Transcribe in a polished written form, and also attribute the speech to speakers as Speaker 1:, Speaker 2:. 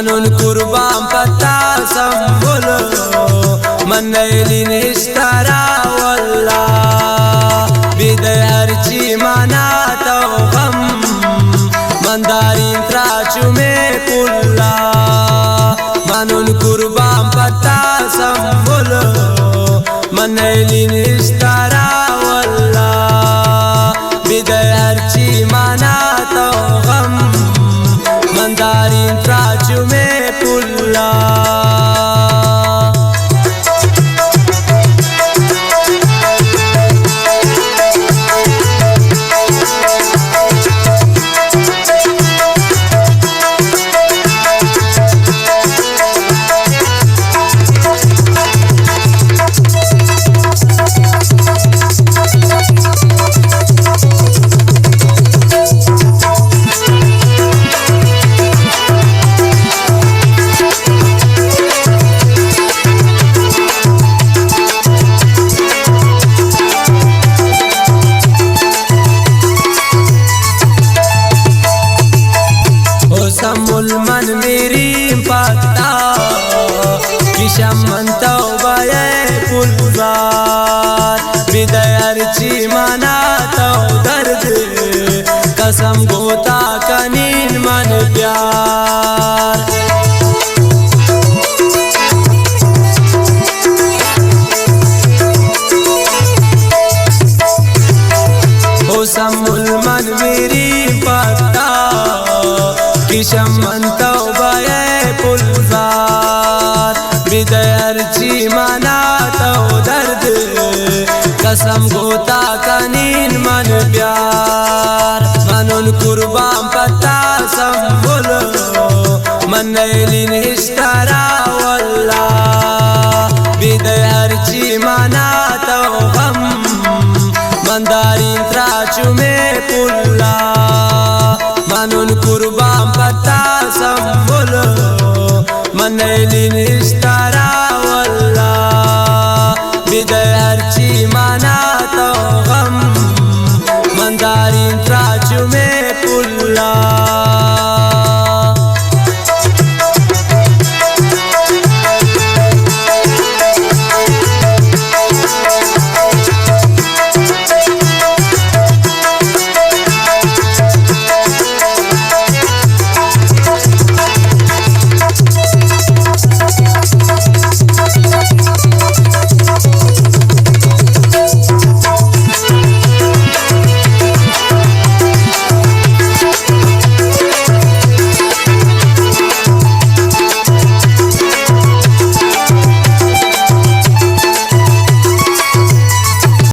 Speaker 1: म्हणून कुर्बान पत्ता संभोलो मनैली निस्तारा वल्ला बिदयरची मनात गम मंदारीन त्राचू में पुल्ला म्हणून कुर्बान पत्ता संभोलो मनैली निस्तारा वल्ला बिदयरची मनात गम मंदारीन त्राचू में पुल्ला मुलमन मेरी पत्ता किशमंतो बये पुलजार बिदयरची मनातो दर्द कसम गोता कनीन मन प्यार ओ मुलमन मेरी पत्ता किशमंतो बये पुलजार बिदयरची मनातो दर्द कसम गोता कनीन मन प्यार म्हणून कुर्बान पत्ता संभोलो मनैली